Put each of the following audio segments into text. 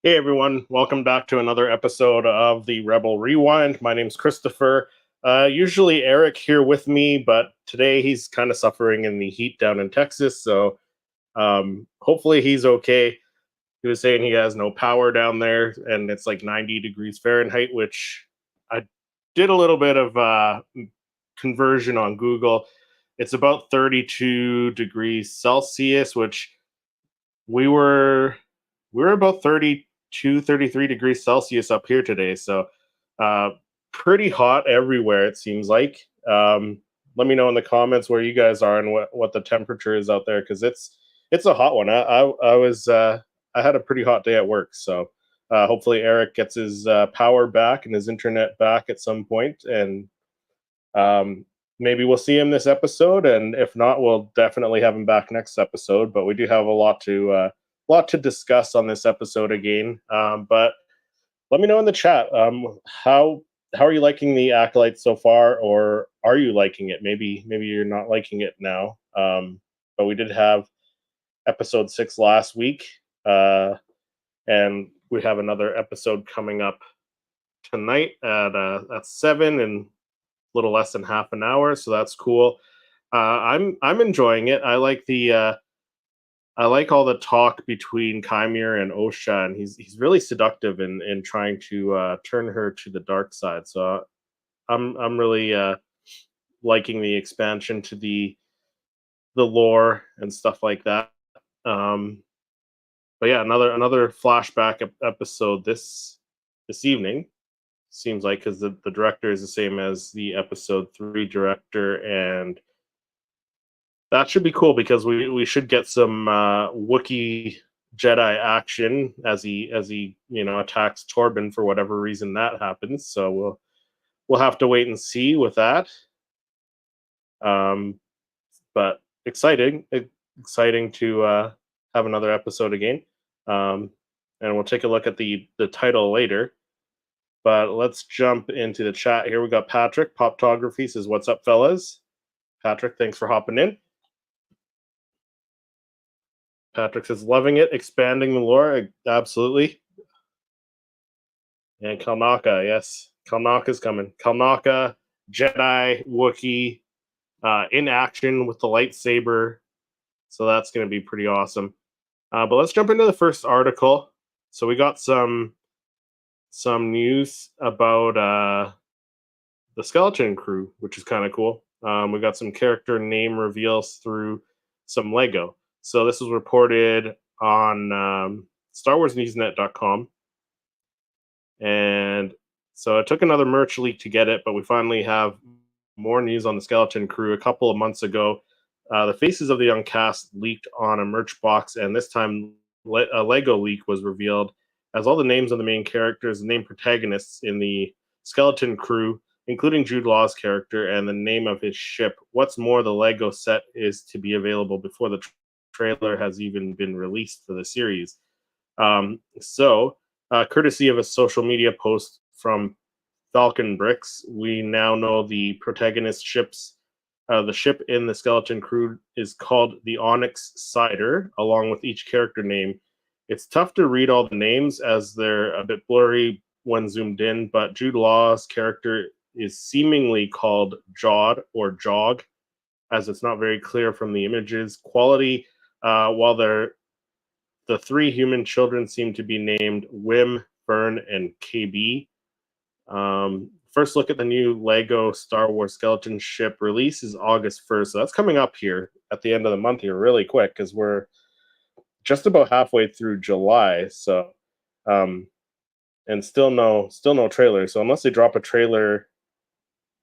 Hey everyone, welcome back to another episode of the Rebel Rewind. My name's Christopher. Usually Eric here with me, but today he's kind of suffering in the heat down in Texas, so hopefully he's okay. He was saying he has no power down there, and it's like 90 degrees Fahrenheit, which I did a little bit of conversion on Google. It's about 32 degrees Celsius, which we were we were about 32, 33 degrees Celsius up here today. So uh pretty hot everywhere it seems like. Let me know in the comments where you guys are and what the temperature is out there, because it's a hot one. I had a pretty hot day at work. So hopefully Eric gets his power back and his internet back at some point, and maybe we'll see him this episode, and if not, we'll definitely have him back next episode. But we do have a lot to discuss on this episode again. But let me know in the chat, how are you liking the acolyte so far, or are you liking it? Maybe you're not liking it now. But we did have episode 6 last week, and we have another episode coming up tonight at 7 and little less than half an hour, so that's cool. I'm enjoying it. I like all the talk between Kymir and Osha, and he's really seductive in trying to turn her to the dark side. So I'm really liking the expansion to the lore and stuff like that. Um, but yeah, another flashback episode this evening. Seems like, because the director is the same as the episode 3 director, and that should be cool because we should get some Wookiee Jedi action as he attacks Torben for whatever reason that happens. So we'll have to wait and see with that. Um, but exciting to have another episode again. And we'll take a look at the title later. But let's jump into the chat here. We got Patrick. Poptography says, "What's up, fellas?" Patrick, thanks for hopping in. Patrick says, "Loving it, expanding the lore." Absolutely. And Kalnaka, yes. Kalnaka's coming. Kalnaka, Jedi, Wookiee, in action with the lightsaber. So that's going to be pretty awesome. But let's jump into the first article. So we got some news about the Skeleton Crew, which is kind of cool. We got some character name reveals through some Lego. So this was reported on StarWarsNewsNet.com, and so it took another merch leak to get it, but we finally have more news on the Skeleton Crew. A couple of months ago, the faces of the young cast leaked on a merch box, and this time a Lego leak was revealed as all the names of the main characters, the named protagonists in the Skeleton Crew, including Jude Law's character, and the name of his ship. What's more, the Lego set is to be available before the trailer has even been released for the series. Courtesy of a social media post from Falcon Bricks, we now know the protagonist ships. The ship in the Skeleton Crew is called the Onyx Cider, along with each character name. It's tough to read all the names as they're a bit blurry when zoomed in, but Jude Law's character is seemingly called Jod or Jog, as it's not very clear from the images quality, while the 3 human children seem to be named Wim, Fern, and KB. First look at the new Lego Star Wars Skeleton ship release is August 1st. So that's coming up here at the end of the month here really quick, because we're just about halfway through July. So and still no trailer. So unless they drop a trailer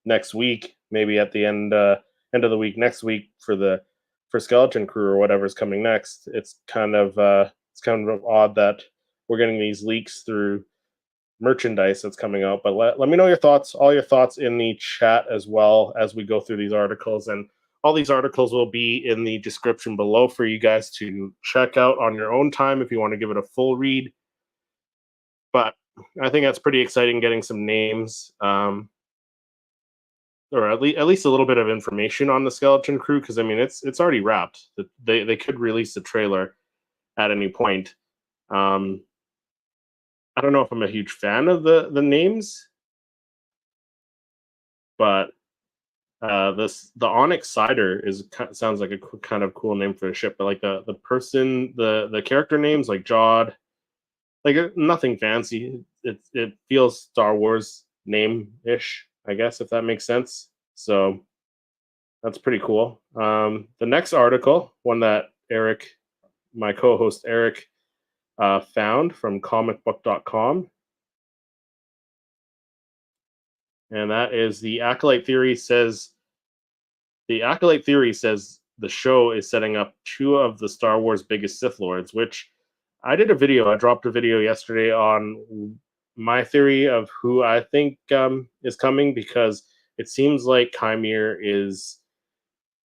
next week, maybe at the end of the week next week for Skeleton Crew or whatever's coming next, it's kind of odd that we're getting these leaks through merchandise that's coming out. But let me know all your thoughts in the chat as well as we go through these articles, and all these articles will be in the description below for you guys to check out on your own time if you want to give it a full read. But I think that's pretty exciting, getting some names, or at least a little bit of information on the Skeleton Crew, because I mean it's already wrapped. They could release the trailer at any point. I don't know if I'm a huge fan of the names, but the Onyx Cider sounds like a kind of cool name for a ship. But like the character names like Jod, like nothing fancy. It feels Star Wars name ish, I guess, if that makes sense. So that's pretty cool. The next article, one that my co-host Eric, found from comicbook.com, and that is the Acolyte theory says the show is setting up two of the Star Wars biggest Sith Lords, which I dropped a video yesterday on my theory of who I think is coming, because it seems like Chimere is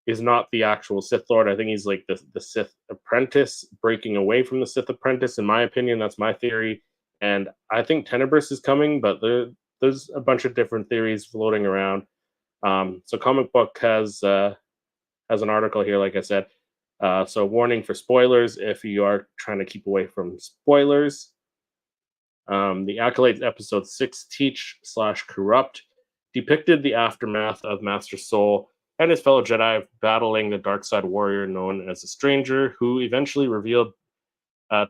not the actual Sith Lord. I think he's like the Sith apprentice breaking away from the Sith apprentice. In my opinion, that's my theory. And I think Tenebris is coming, but there's a bunch of different theories floating around. So Comic Book has an article here, like I said. So warning for spoilers if you are trying to keep away from spoilers. The Acolytes episode 6, Teach slash Corrupt, depicted the aftermath of Master Soul and his fellow Jedi battling the dark side warrior known as the Stranger, who eventually revealed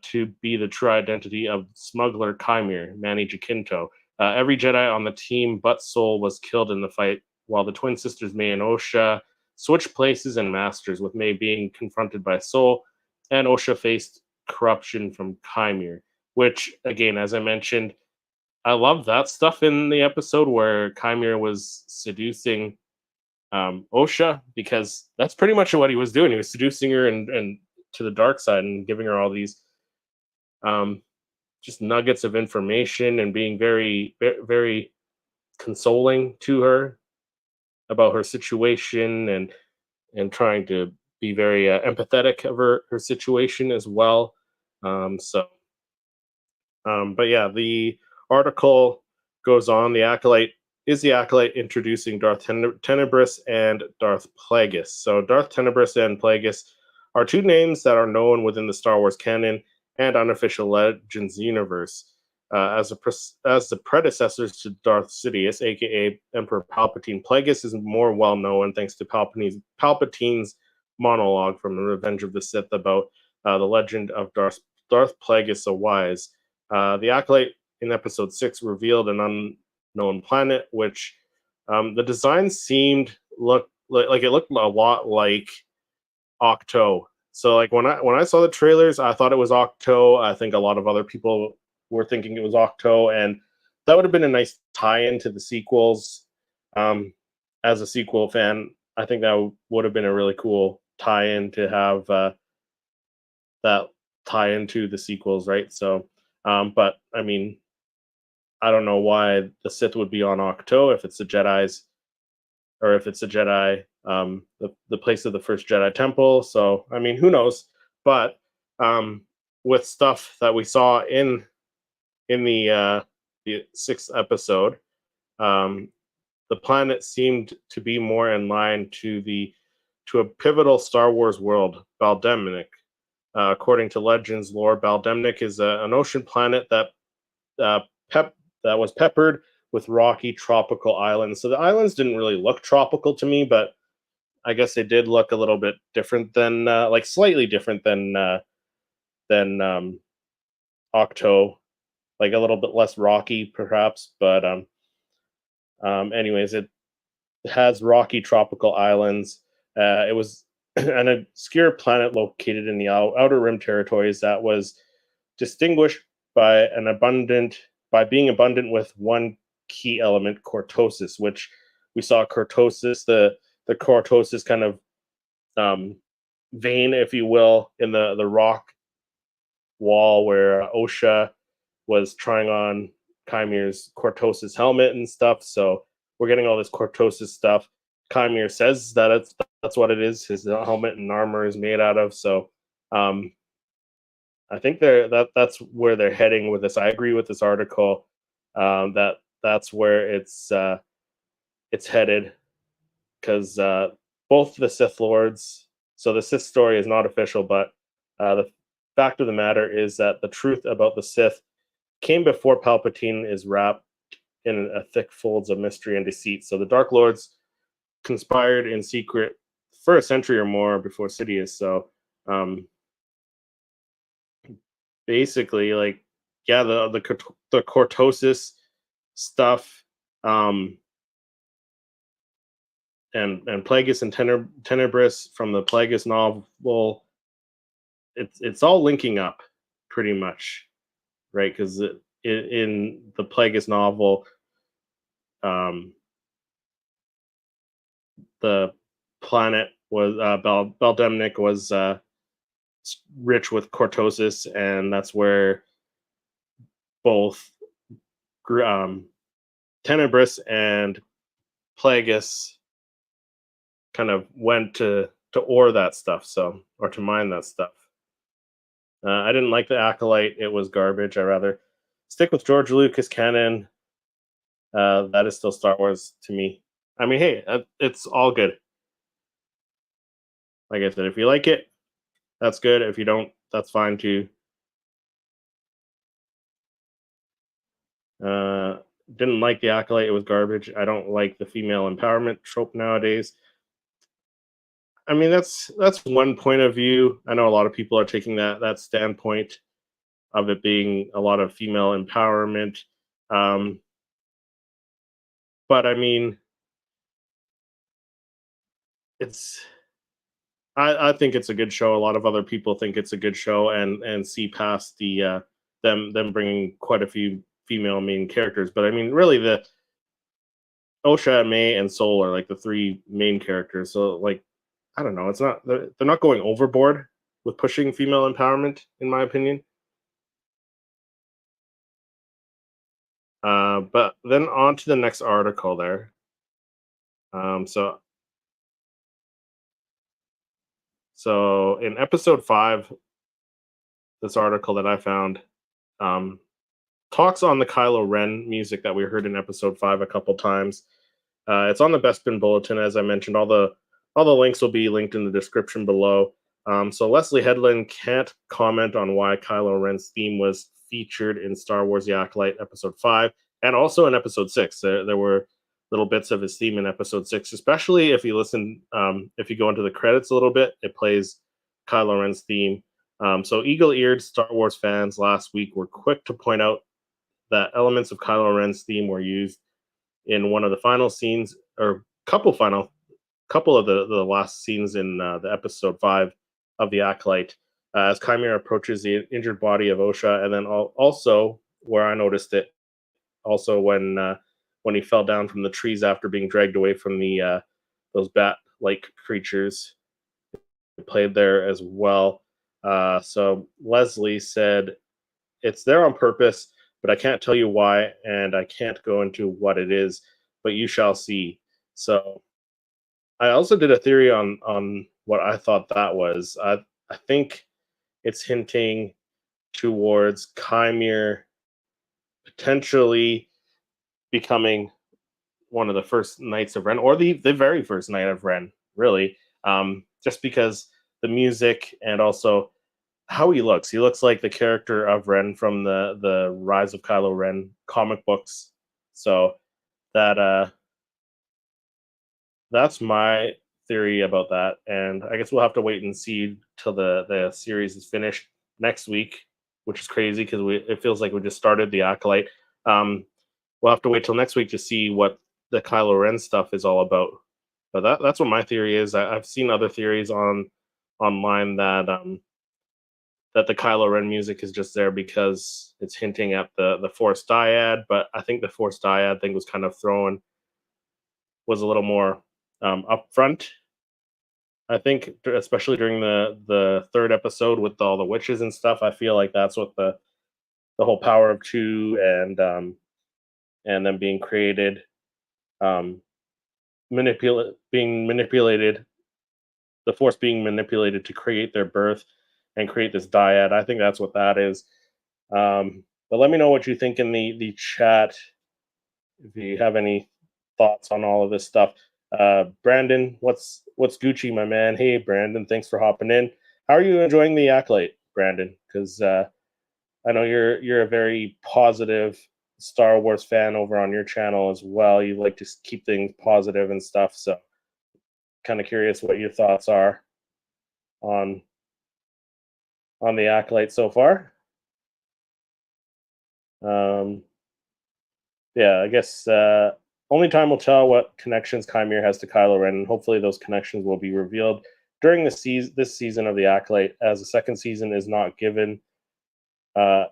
to be the true identity of smuggler Chimere, Manny Jacinto. Every Jedi on the team but Soul was killed in the fight, while the twin sisters May and Osha switched places and masters, with May being confronted by Soul, and Osha faced corruption from Chimere, which, again, as I mentioned, I love that stuff in the episode where Chimere was seducing Osha, because that's pretty much what he was doing. He was seducing her and to the dark side and giving her all these um, just nuggets of information and being very, very consoling to her about her situation, and trying to be very empathetic of her situation as well. But yeah, the article goes on. The Acolyte introducing Darth Tenebris and Darth Plagueis. So Darth Tenebris and Plagueis are two names that are known within the Star Wars canon and unofficial Legends universe. As the predecessors to Darth Sidious, aka Emperor Palpatine, Plagueis is more well known thanks to Palpatine's monologue from The Revenge of the Sith about the legend of Darth Plagueis the Wise. The Acolyte in Episode 6 revealed an unknown planet, which the design seemed like it looked a lot like Octo. So like when I saw the trailers, I thought it was Octo. I think a lot of other people were thinking it was Octo, and that would have been a nice tie-in to the sequels. As a sequel fan, I think that would have been a really cool tie-in to have that tie into the sequels, right? So, but I mean, I don't know why the Sith would be on Octo if it's the Jedi's, or if it's a Jedi, the place of the first Jedi Temple. So I mean, who knows? But with stuff that we saw in the sixth episode, the planet seemed to be more in line to a pivotal Star Wars world, Baldemnik. According to Legends lore, Baldemnik is an ocean planet uh, that was peppered with rocky tropical islands. So the islands didn't really look tropical to me, but I guess they did look a little bit different than, like slightly different than Octo, like a little bit less rocky, perhaps. But anyways, it has rocky tropical islands. It was an obscure planet located in the Outer Rim territories that was distinguished by being abundant with one key element, cortosis, which we saw cortosis, the cortosis kind of vein, if you will, in the rock wall where Osha was trying on Chimere's cortosis helmet and stuff. So we're getting all this cortosis stuff. Chimere says that that's what it is. His helmet and armor is made out of. So I think that's where they're heading with this. I agree with this article. That's where it's headed, because both the Sith Lords. So the Sith story is not official, but the fact of the matter is that the truth about the Sith came before Palpatine is wrapped in a thick folds of mystery and deceit. So the Dark Lords conspired in secret for a century or more before Sidious. So um, basically, like, yeah, the cortosis stuff, um, and Plagueis and Tenebris from the Plagueis novel, it's all linking up pretty much, right? Because in the Plagueis novel, um, the planet was Beldemnik was rich with cortosis, and that's where both um, Tenebris and Plagueis kind of went to ore that stuff, so, or to mine that stuff. I didn't like the Acolyte; it was garbage. I rather stick with George Lucas canon. That is still Star Wars to me. I mean, hey, it's all good. Like I said, if you like it, that's good. If you don't, that's fine too. Uh, didn't like the Acolyte; it was garbage. I don't like the female empowerment trope nowadays. I mean, that's one point of view. I know a lot of people are taking that standpoint of it being a lot of female empowerment. Um, but I mean, it's I think it's a good show. A lot of other people think it's a good show and see past the them bringing quite a few female main characters. But I mean, really, the Osha, May, and Soul are like the three main characters. So like, I don't know. It's not they're not going overboard with pushing female empowerment, in my opinion. But then on to the next article there. So in episode 5, this article that I found um, talks on the Kylo Ren music that we heard in episode 5 a couple times. It's on the Best Bin Bulletin, as I mentioned. All the links will be linked in the description below. So Leslie Headland can't comment on why Kylo Ren's theme was featured in Star Wars: The Acolyte Episode 5 and also in Episode 6. There were little bits of his theme in Episode 6, especially if you listen, if you go into the credits a little bit, it plays Kylo Ren's theme. So eagle-eared Star Wars fans last week were quick to point out that elements of Kylo Ren's theme were used in one of the final scenes, or couple of the last scenes in the episode 5 of the Acolyte, as Chimera approaches the injured body of Osha, and then also where I noticed it, also when he fell down from the trees after being dragged away from the those bat-like creatures, played there as well. So Leslie said it's there on purpose, but I can't tell you why, and I can't go into what it is, but you shall see. So I also did a theory on what I thought that was. I think it's hinting towards Chimere potentially becoming one of the first knights of Ren, or the very first knight of Ren, really. Just because the music and also how he looks. He looks like the character of Ren from the Rise of Kylo Ren comic books. So that that's my theory about that. And I guess we'll have to wait and see till the series is finished next week, which is crazy because it feels like we just started the Acolyte. We'll have to wait till next week to see what the Kylo Ren stuff is all about. But that's what my theory is. I've seen other theories online that the Kylo Ren music is just there because it's hinting at the Force Dyad, but I think the Force Dyad thing was kind of was a little more upfront. I think, especially during the third episode with all the witches and stuff, I feel like that's what the whole power of two and them being created, um, being manipulated, the Force being manipulated to create their birth and create this dyad. I think that's what that is. But let me know what you think in the chat if you have any thoughts on all of this stuff. Brandon, what's Gucci, my man? Hey, Brandon, thanks for hopping in. How are you enjoying the Acolyte, Brandon? Because I know you're a very positive Star Wars fan over on your channel as well. You like to keep things positive and stuff. So, kind of curious what your thoughts are on the Acolyte so far. Um, yeah, I guess only time will tell what connections Chimere has to Kylo Ren, and hopefully those connections will be revealed during this season of the Acolyte, as the second season uh,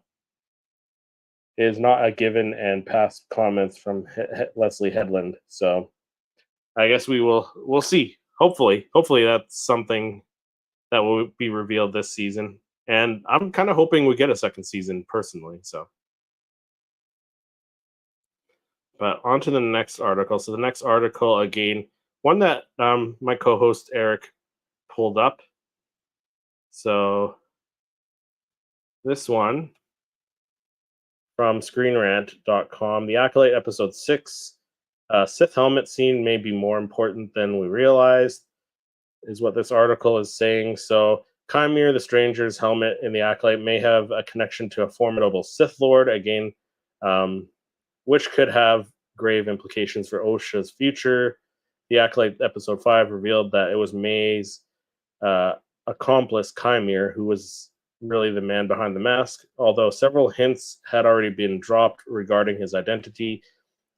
is not a given, and past comments from Leslie Headland. So I guess we'll see. Hopefully that's something that will be revealed this season, and I'm kind of hoping we get a second season personally. So. But on to the next article. So the next article, again, one that my co-host Eric pulled up. So this one from ScreenRant.com, the Acolyte episode 6, Sith helmet scene may be more important than we realized, is what this article is saying. So Chimere, the stranger's helmet in the Acolyte, may have a connection to a formidable Sith Lord, again, which could have grave implications for Osha's future. The Acolyte episode 5 revealed that it was May's accomplice, Chimere, who was really the man behind the mask. Although several hints had already been dropped regarding his identity,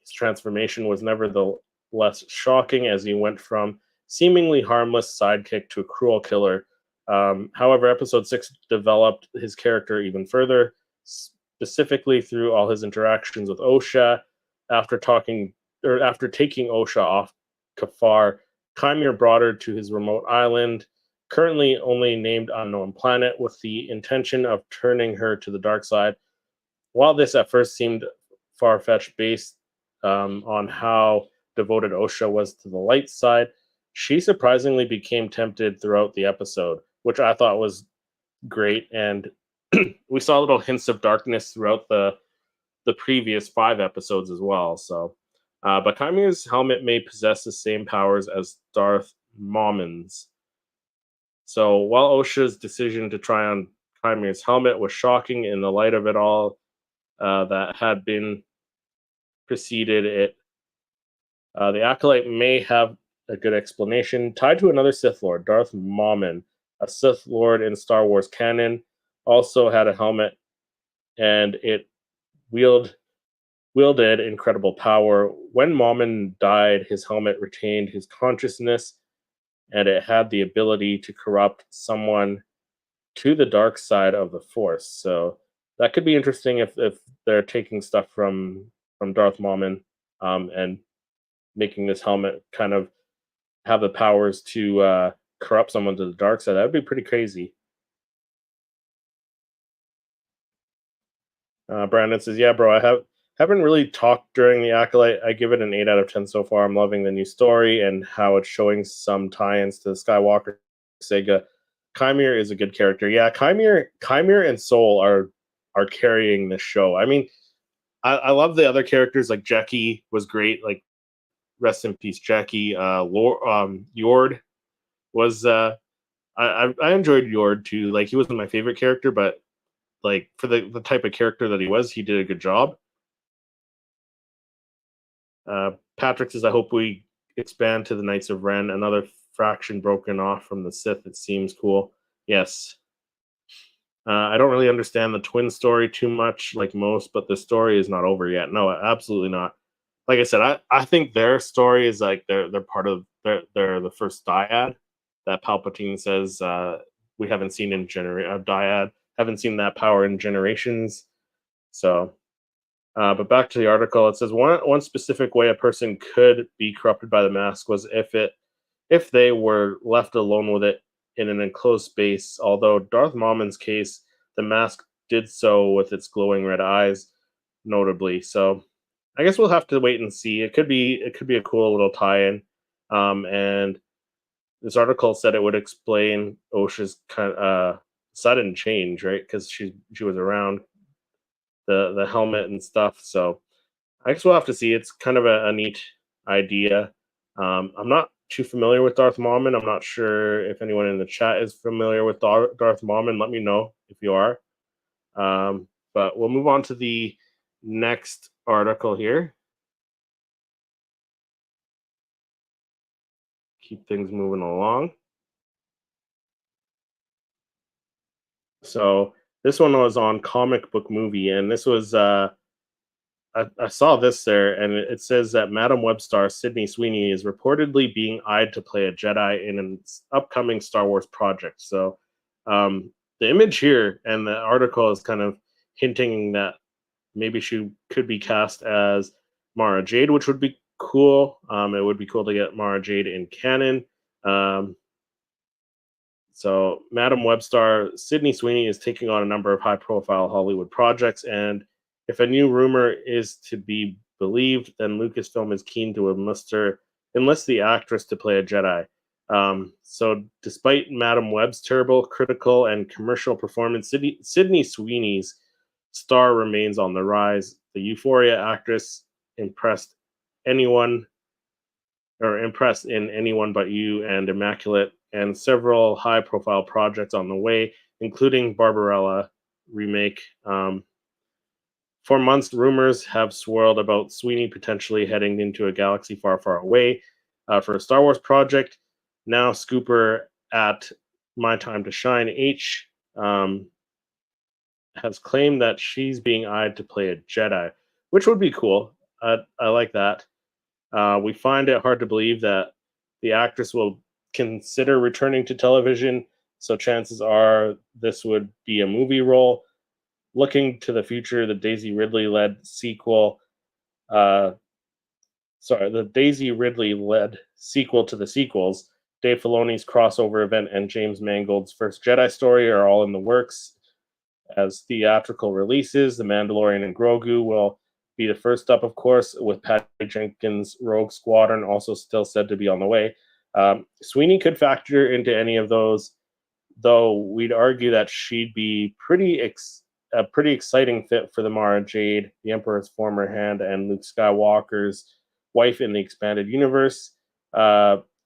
his transformation was nevertheless shocking, as he went from seemingly harmless sidekick to a cruel killer. However, episode 6 developed his character even further, specifically through all his interactions with Osha. After taking Osha off Kafar, Chimere brought her to his remote island, currently only named Unknown Planet, with the intention of turning her to the dark side. While this at first seemed far-fetched based on how devoted Osha was to the light side, she surprisingly became tempted throughout the episode, which I thought was great. And we saw little hints of darkness throughout the previous 5 episodes as well. So, but Chimere's helmet may possess the same powers as Darth Maul's. So while Osha's decision to try on Chimere's helmet was shocking in the light of it all that had been preceded it, the Acolyte may have a good explanation tied to another Sith Lord, Darth Maul, a Sith Lord in Star Wars canon, also had a helmet, and it wielded incredible power. When Maul died, his helmet retained his consciousness, and it had the ability to corrupt someone to the dark side of the Force. So that could be interesting if they're taking stuff from Darth Maul and making this helmet kind of have the powers to corrupt someone to the dark side. That would be pretty crazy. Brandon says, "Yeah, bro, haven't really talked during the Acolyte. I give it an 8 out of 10 so far. I'm loving the new story and how it's showing some tie-ins to the Skywalker saga. Chimere is a good character. Yeah, Chimere and Soul are carrying this show. I mean, I love the other characters. Like Jackie was great. Like rest in peace, Jackie. Yord was I enjoyed Yord too. Like he wasn't my favorite character, but like for the type of character that he was, he did a good job." Patrick says, "I hope we expand to the Knights of Ren, another fraction broken off from the Sith. It seems cool." Yes. I don't really understand the twin story too much, like most, but the story is not over yet. No, absolutely not. Like I said, I think their story is like they're part of they're the first dyad that Palpatine says we haven't seen in dyad, haven't seen that power in generations. So but back to the article, it says one specific way a person could be corrupted by the mask was if they were left alone with it in an enclosed space. Although Darth Maul's case, the mask did so with its glowing red eyes, notably. So I guess we'll have to wait and see. It could be a cool little tie-in. And this article said it would explain Osha's sudden change, right? Because she was around the helmet and stuff. So I guess we'll have to see. It's kind of a neat idea. I'm not too familiar with Darth Maul. I'm not sure if anyone in the chat is familiar with Darth Maul. Let me know if you are. But we'll move on to the next article here. Keep things moving along. So this one was on Comic Book Movie, and this was I saw this there, and it says that Madam Web star Sydney Sweeney is reportedly being eyed to play a Jedi in an upcoming Star Wars project. So the image here and the article is kind of hinting that maybe she could be cast as Mara Jade, which would be cool. It would be cool to get Mara Jade in canon. Um, so, Madam Web star Sydney Sweeney is taking on a number of high-profile Hollywood projects, and if a new rumor is to be believed, then Lucasfilm is keen to enlist the actress to play a Jedi. So, despite Madam Web's terrible critical and commercial performance, Sydney Sweeney's star remains on the rise. The Euphoria actress impressed anyone impressed in Anyone But You and Immaculate, and several high profile projects on the way, including Barbarella remake. For months, rumors have swirled about Sweeney potentially heading into a galaxy far, far away for a Star Wars project. Now, Scooper at My Time to Shine H has claimed that she's being eyed to play a Jedi, which would be cool. I like that. We find it hard to believe that the actress will consider returning to television, so chances are this would be a movie role. Looking to the future, the Daisy Ridley led sequel, the Daisy Ridley led sequel to the sequels, Dave Filoni's crossover event, and James Mangold's first Jedi story are all in the works. As theatrical releases, The Mandalorian and Grogu will be the first up, of course, with Patty Jenkins' Rogue Squadron also still said to be on the way. Sweeney could factor into any of those, though we'd argue that she'd be a pretty exciting fit for the Mara Jade, the Emperor's former hand, and Luke Skywalker's wife in the expanded universe.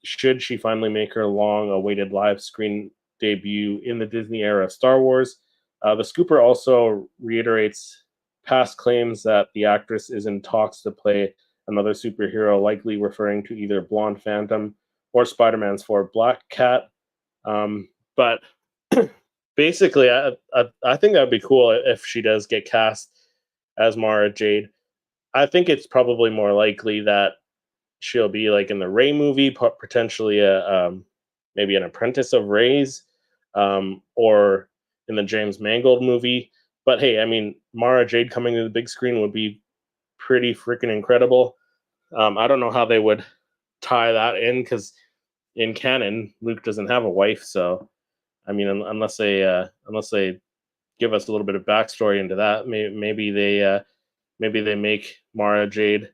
Should she finally make her long-awaited live screen debut in the Disney era of Star Wars? The Scooper also reiterates past claims that the actress is in talks to play another superhero, likely referring to either Blonde Phantom or Spider-Man's for Black Cat. But basically, I think that'd be cool if she does get cast as Mara Jade. I think it's probably more likely that she'll be like in the Rey movie, potentially maybe an apprentice of Rey's, or in the James Mangold movie. But hey, I mean, Mara Jade coming to the big screen would be pretty freaking incredible. I don't know how they would tie that in, because in canon, Luke doesn't have a wife. So, I mean, unless they give us a little bit of backstory into that, maybe they make Mara Jade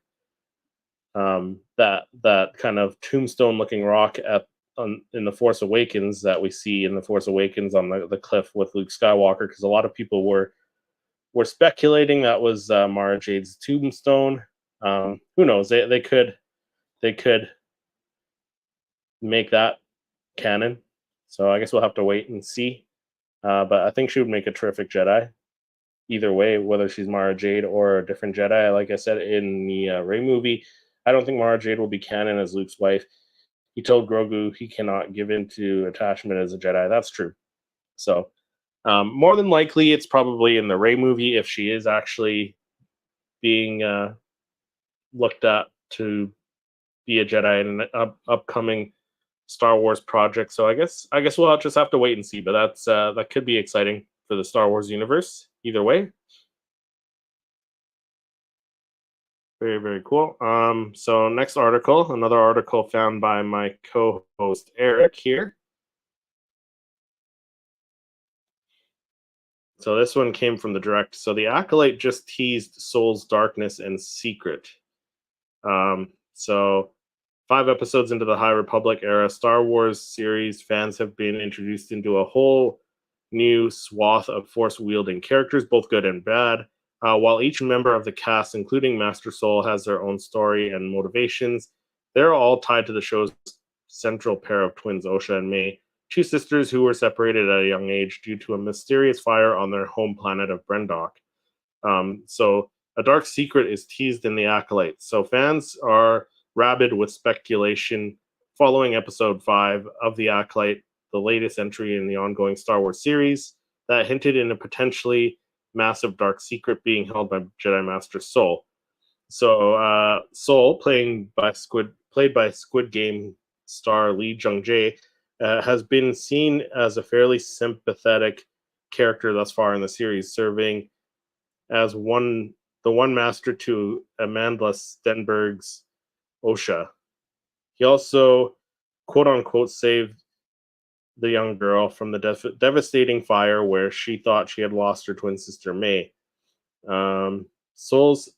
that kind of tombstone looking rock in the Force Awakens that we see in the Force Awakens on the cliff with Luke Skywalker, because a lot of people were speculating that was Mara Jade's tombstone. Who knows? They could make that canon. So I guess we'll have to wait and see. But I think she would make a terrific Jedi. Either way, whether she's Mara Jade or a different Jedi, like I said in the Rey movie, I don't think Mara Jade will be canon as Luke's wife. He told Grogu he cannot give in to attachment as a Jedi. That's true. So, more than likely, it's probably in the Rey movie if she is actually being looked at to be a Jedi in an upcoming Star Wars project. So I guess we'll just have to wait and see. But that could be exciting for the Star Wars universe. Either way, very, very cool. So next article, another article found by my co-host Eric here. So this one came from the Direct. So the Acolyte just teased Soul's Darkness and Secret. So 5 episodes into the High Republic era Star Wars series, fans have been introduced into a whole new swath of force-wielding characters, both good and bad. While each member of the cast, including Master Soul, has their own story and motivations, they're all tied to the show's central pair of twins, Osha and May, 2 sisters who were separated at a young age due to a mysterious fire on their home planet of Brendok. So a dark secret is teased in the Acolyte. So fans are rabid with speculation following episode 5 of the Acolyte, the latest entry in the ongoing Star Wars series, that hinted in a potentially massive dark secret being held by Jedi Master Soul. So Soul, played by Squid Game star Lee Jung Jae, has been seen as a fairly sympathetic character thus far in the series, serving as the one master to Amandla Stenberg's Osha. He also, quote unquote, saved the young girl from the devastating fire where she thought she had lost her twin sister May. Soul's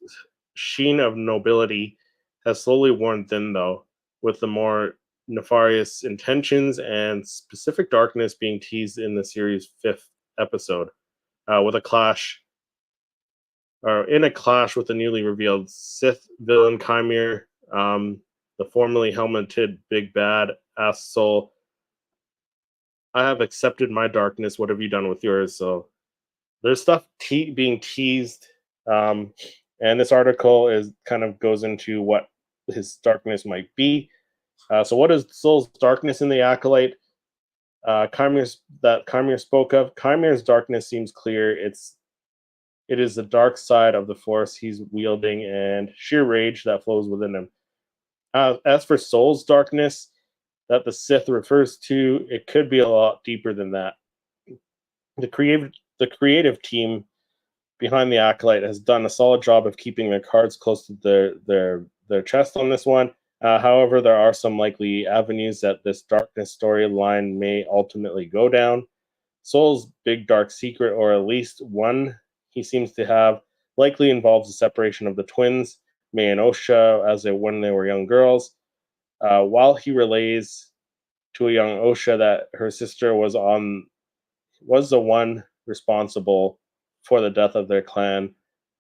sheen of nobility has slowly worn thin, though, with the more nefarious intentions and specific darkness being teased in the series' 5th episode, with a clash or in a clash with the newly revealed Sith villain Chimere. The formerly helmeted big bad asks Soul, "I have accepted my darkness. What have you done with yours?" So there's stuff being teased, um, and this article is kind of goes into what his darkness might be. So, what is Soul's darkness in the Acolyte? Chimere spoke of. Chimere's darkness seems clear. It is the dark side of the force he's wielding and sheer rage that flows within him. As for Soul's darkness that the Sith refers to, it could be a lot deeper than that. The creative team behind the Acolyte has done a solid job of keeping their cards close to their chest on this one. However, there are some likely avenues that this darkness storyline may ultimately go down. Soul's big dark secret, or at least one he seems to have, likely involves the separation of the twins, May and Osha, when they were young girls. While he relays to a young Osha that her sister was the one responsible for the death of their clan,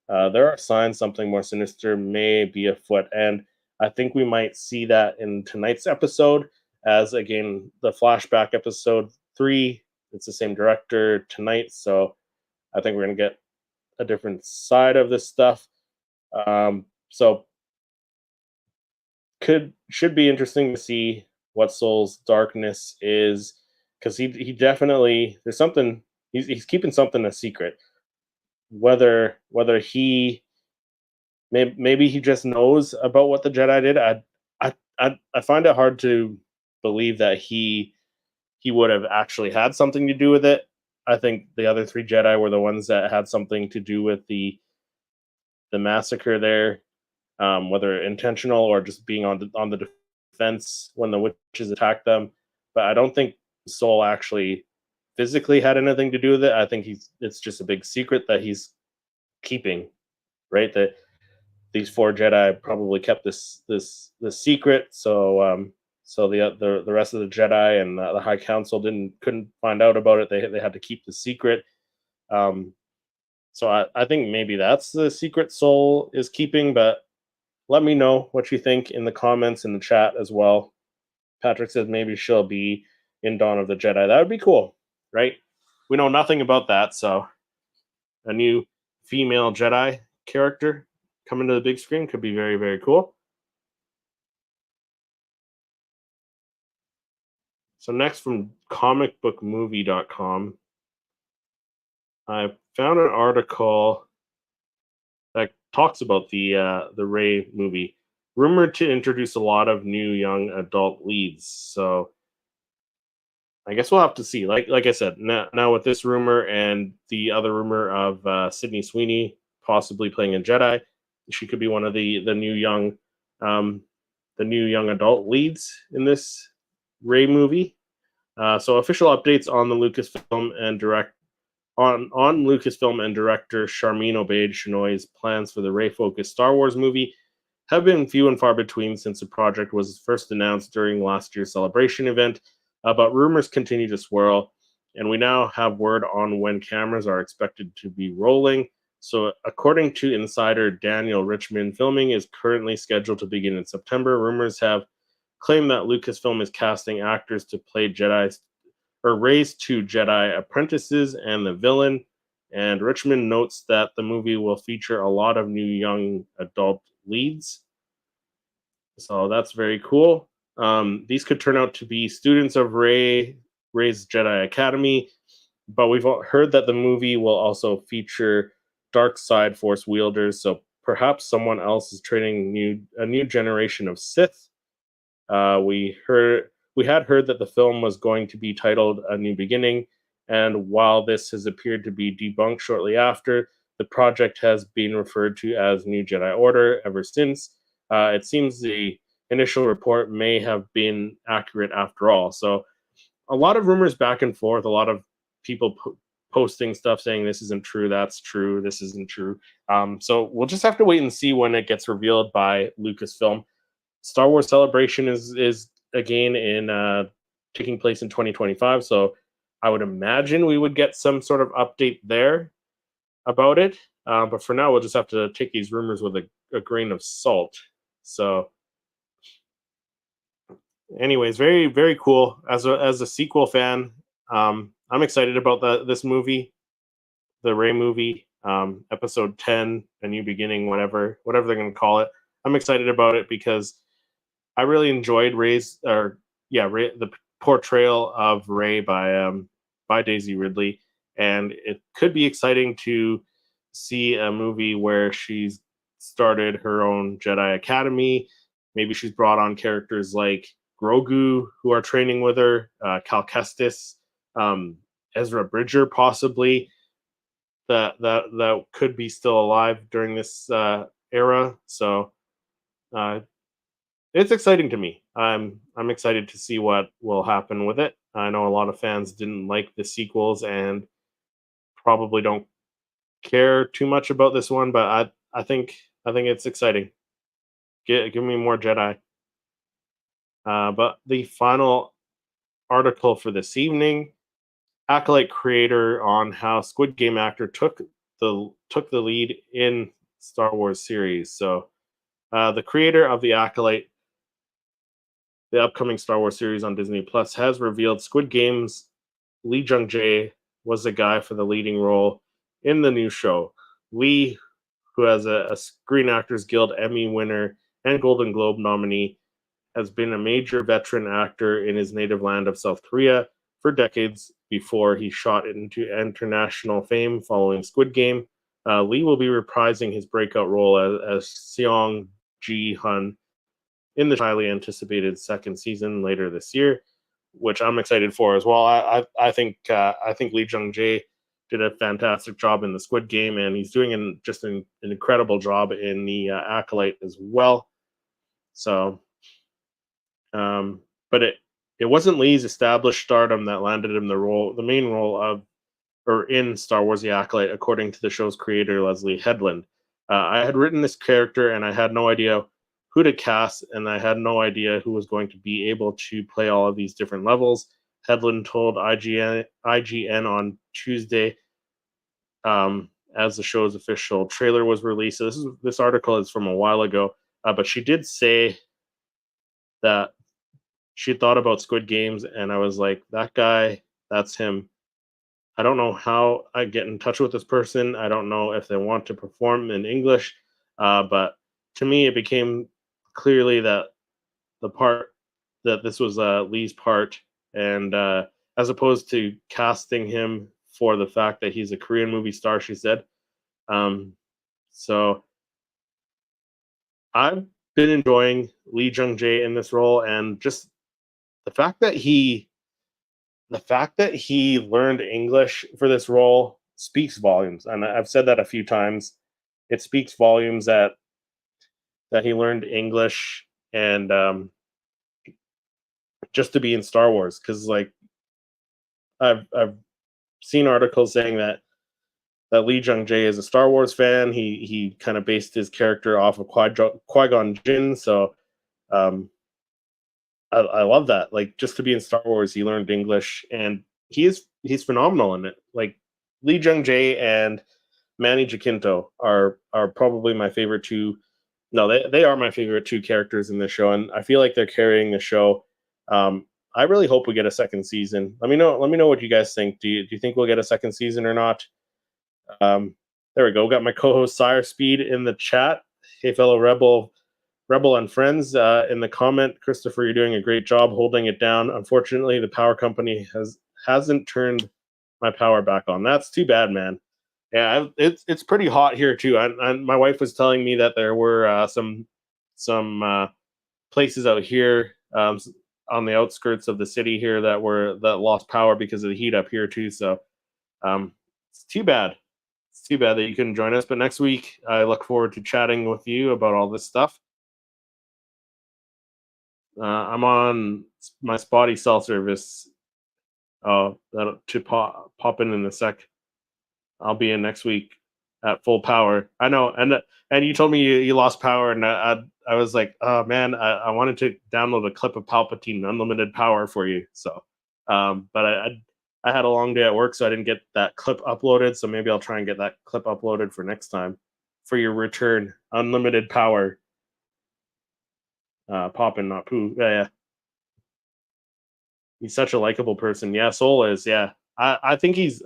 there are signs something more sinister may be afoot, and I think we might see that in tonight's episode. As again, the flashback episode 3, it's the same director tonight, so I think we're gonna get a different side of this stuff. So should be interesting to see what Soul's darkness is, because he definitely there's something he's keeping something a secret. Whether he maybe he just knows about what the Jedi did. I find it hard to believe that he would have actually had something to do with it. I think the other 3 Jedi were the ones that had something to do with the massacre there, whether intentional or just being on the defense when the witches attacked them. But I don't think Soul actually physically had anything to do with it. I think it's just a big secret that he's keeping, right? That these 4 Jedi probably kept this secret, so the rest of the Jedi and the High Council couldn't find out about it. They had to keep the secret. So I think maybe that's the secret Soul is keeping. But let me know what you think in the comments in the chat as well. Patrick says maybe she'll be in Dawn of the Jedi. That would be cool, right? We know nothing about that, so a new female Jedi character coming to the big screen could be very, very cool. So next, from comicbookmovie.com, I found an article that talks about the Rey movie, rumored to introduce a lot of new young adult leads. So I guess we'll have to see. Like I said, now with this rumor and the other rumor of Sydney Sweeney possibly playing a Jedi, she could be one of the new young adult leads in this Rey movie. So official updates on the Lucasfilm and Lucasfilm and director Sharmeen Obaid-Chinoy's plans for the Rey-focused Star Wars movie have been few and far between since the project was first announced during last year's Celebration event. But rumors continue to swirl, and we now have word on when cameras are expected to be rolling. So, according to insider Daniel Richmond, filming is currently scheduled to begin in September. Rumors have claimed that Lucasfilm is casting actors to play Rey's 2 Jedi apprentices and the villain. And Richmond notes that the movie will feature a lot of new young adult leads. So that's very cool. These could turn out to be students of Rey's Jedi Academy, but we've heard that the movie will also feature dark side Force wielders. So perhaps someone else is training a new generation of Sith. We had heard that the film was going to be titled A New Beginning, and while this has appeared to be debunked shortly after, the project has been referred to as New Jedi Order ever since. It seems the initial report may have been accurate after all. So a lot of rumors back and forth, a lot of people posting stuff saying this isn't true, that's true, this isn't true. So we'll just have to wait and see when it gets revealed by Lucasfilm. Star Wars Celebration is again in taking place in 2025, so I would imagine we would get some sort of update there about it. But for now, we'll just have to take these rumors with a grain of salt. So, anyways, very very cool. As a sequel fan, I'm excited about this movie, the Rey movie, Episode 10, A New Beginning, whatever they're going to call it. I'm excited about it because I really enjoyed the portrayal of Rey by Daisy Ridley, and it could be exciting to see a movie where she's started her own Jedi Academy. Maybe she's brought on characters like Grogu who are training with her, Cal Kestis, Ezra Bridger, possibly that could be still alive during this era. So it's exciting to me. I'm excited to see what will happen with it. I know a lot of fans didn't like the sequels and probably don't care too much about this one, but I think it's exciting. Give me more Jedi. But the final article for this evening, Acolyte creator on how Squid Game actor took the lead in Star Wars series. So the creator of the Acolyte, the upcoming Star Wars series on Disney Plus, has revealed Squid Game's Lee Jung-jae was the guy for the leading role in the new show. Lee, who has a Screen Actors Guild Emmy winner and Golden Globe nominee, has been a major veteran actor in his native land of South Korea for decades before he shot into international fame following Squid Game. Lee will be reprising his breakout role as Seong Ji-hun in the highly anticipated second season later this year, which I'm excited for as well. I think Lee Jung-jae did a fantastic job in the Squid Game, and he's doing an incredible job in the Acolyte as well. So, but it wasn't Lee's established stardom that landed him the main role in Star Wars: The Acolyte, according to the show's creator Leslie Headland. I had written this character, and I had no idea who to cast, and I had no idea who was going to be able to play all of these different levels. Headland told IGN on Tuesday, as the show's official trailer was released. So this article is from a while ago, but she did say that she thought about Squid Games, and I was like, that guy, that's him. I don't know how I get in touch with this person. I don't know if they want to perform in English, but to me, it became clearly that this was Lee's part, and as opposed to casting him for the fact that he's a Korean movie star, she said. So I've been enjoying Lee Jung-jae in this role, and just the fact that he learned English for this role speaks volumes. And I've said that a few times. It speaks volumes that he learned English and just to be in Star Wars. Because like I've seen articles saying that Lee Jung-jae is a Star Wars fan. He kind of based his character off of Qui-Gon Jinn. So I love that. Like, just to be in Star Wars, he learned English, and he's phenomenal in it. Like, Lee Jung-jae and Manny Jacinto are probably my favorite two. No, they are my favorite two characters in the show, and I feel like they're carrying the show. I really hope we get a second season. Let me know what you guys think. Do you think we'll get a second season or not? There we go. Got my co-host Sire Speed in the chat. Hey, fellow Rebel and friends, in the comment, Christopher, you're doing a great job holding it down. Unfortunately, the power company hasn't turned my power back on. That's too bad, man. Yeah, it's pretty hot here too. And my wife was telling me that there were some places out here on the outskirts of the city here that lost power because of the heat up here too. So um, it's too bad. It's too bad that you couldn't join us. But next week, I look forward to chatting with you about all this stuff. I'm on my spotty cell service. To pop in a sec. I'll be in next week at full power. I know, and you told me you lost power, and I was like, oh man, I wanted to download a clip of Palpatine Unlimited Power for you. So, but I had a long day at work, so I didn't get that clip uploaded. So maybe I'll try and get that clip uploaded for next time for your return. Unlimited Power. Poppin', not poo. Yeah. He's such a likable person. Yeah, Soul is. Yeah, I think he's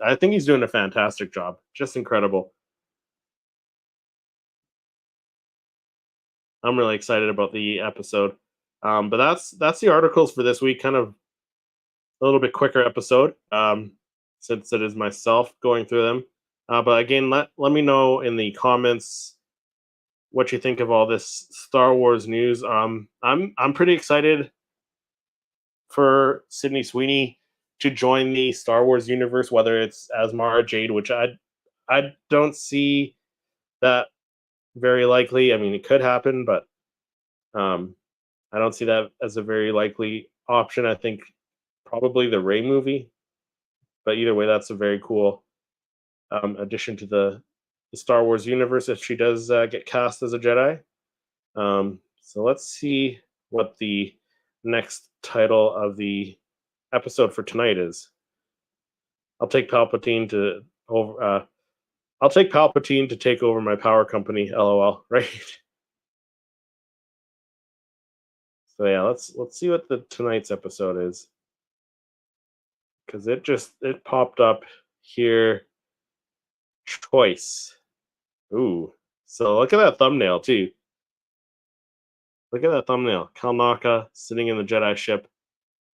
doing a fantastic job. Just incredible. I'm really excited about the episode. But that's the articles for this week. Kind of a little bit quicker episode. Since it is myself going through them. But again, let me know in the comments what you think of all this Star Wars news. I'm pretty excited for Sydney Sweeney to join the Star Wars universe, whether it's as Mara Jade, which I don't see that very likely. I mean, it could happen, but um, I don't see that as a very likely option. I think probably the Ray movie, but either way, that's a very cool addition to the Star Wars universe if she does get cast as a Jedi. So let's see what the next title of the episode for tonight is. I'll take Palpatine to over. I'll take Palpatine to take over my power company. LOL. Right. So yeah, let's see what the tonight's episode is, because it popped up here. Choice. Ooh. So look at that thumbnail too. Look at that thumbnail. Kalnaka sitting in the Jedi ship.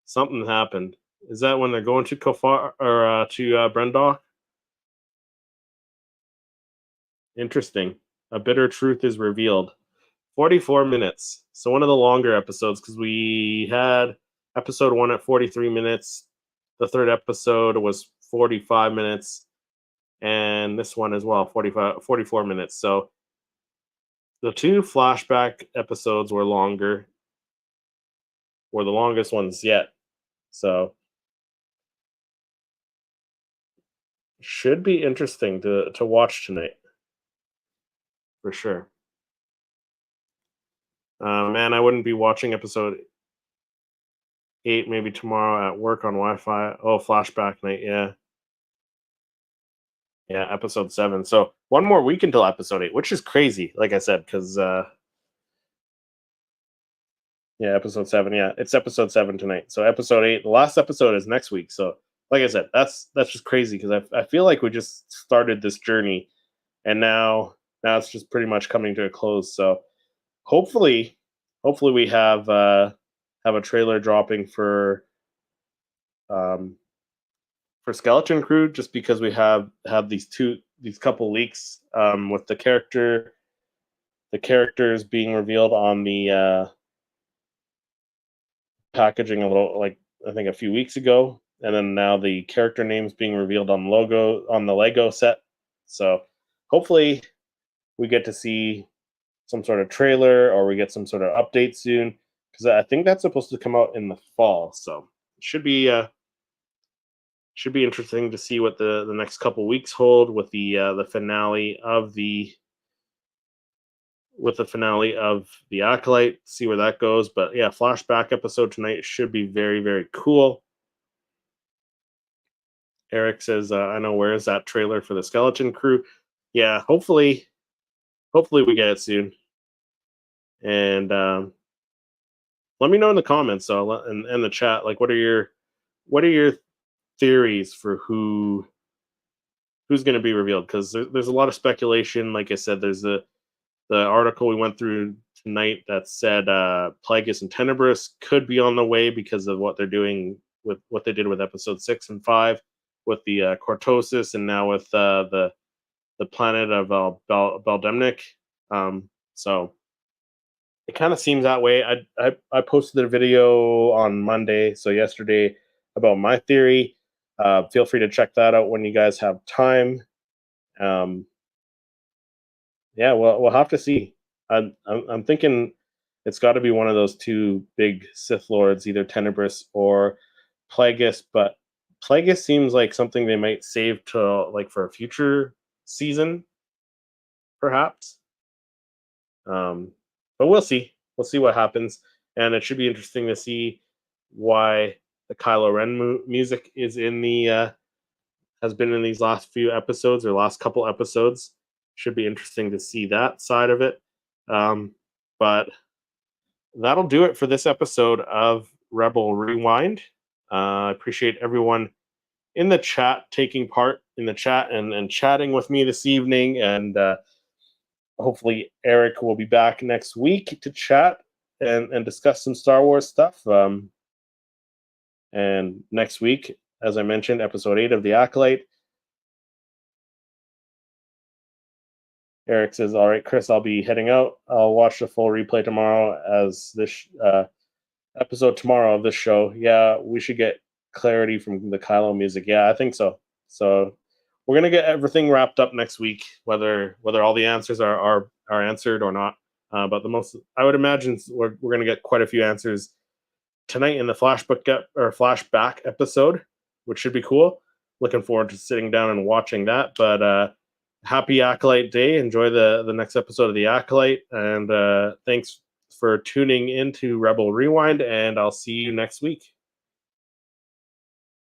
Something happened. Is that when they're going to Kofar or to Brendok? Interesting. A bitter truth is revealed. 44 minutes. So one of the longer episodes, because we had episode 1 at 43 minutes. The third episode was 45 minutes. And this one as well, 44 minutes. So the two flashback episodes were longer. Were the longest ones yet. So should be interesting to watch tonight. For sure. Man, I wouldn't be watching episode 8 maybe tomorrow at work on Wi-Fi. Oh, flashback night, yeah. Yeah, episode 7. So one more week until episode 8, which is crazy, like I said, because yeah, episode 7. Yeah, it's episode 7 tonight. So episode 8, the last episode is next week. So like I said, that's just crazy because I feel like we just started this journey, and now it's just pretty much coming to a close. So hopefully we have a trailer dropping for Skeleton Crew, just because we have these couple leaks with the characters being revealed on the packaging a little, like I think a few weeks ago, and then now the character names being revealed on the Lego set. So hopefully we get to see some sort of trailer, or we get some sort of update soon, because I think that's supposed to come out in the fall. So it should be interesting to see what the next couple weeks hold with the finale of the Acolyte. See where that goes. But yeah, flashback episode tonight should be very, very cool. Eric says, I know, where is that trailer for the Skeleton Crew? Yeah, hopefully we get it soon. And let me know in the comments, so in the chat, like what are your theories for who who's going to be revealed, because there's a lot of speculation. Like I said, there's the article we went through tonight that said Plagueis and Tenebris could be on the way because of what they're doing with what they did with episode 6 and 5 with the Cortosis, and now with the planet of Beldemnik. So it kind of seems that way. I posted a video on Monday, so yesterday, about my theory. Feel free to check that out when you guys have time. Um, yeah, well, we'll have to see. I'm thinking it's got to be one of those two big Sith lords, either Tenebris or Plagueis. But Plagueis seems like something they might save to like for a future season, perhaps. But we'll see. We'll see what happens, and it should be interesting to see why the Kylo Ren music is in the has been in these last few episodes or last couple episodes. Should be interesting to see that side of it. But that'll do it for this episode of Rebel Rewind. I appreciate everyone in the chat taking part in the chat and chatting with me this evening. And hopefully Eric will be back next week to chat and discuss some Star Wars stuff. And next week, as I mentioned, episode 8 of The Acolyte. Eric says, all right, Chris, I'll be heading out. I'll watch the full replay tomorrow as this episode tomorrow of this show. Yeah, we should get clarity from the Kylo music. Yeah, I think so. So we're going to get everything wrapped up next week, whether all the answers are answered or not. But the most, I would imagine we're going to get quite a few answers tonight in the flashback episode, which should be cool. Looking forward to sitting down and watching that. But happy Acolyte Day. Enjoy the next episode of The Acolyte. And thanks for tuning into Rebel Rewind, and I'll see you next week.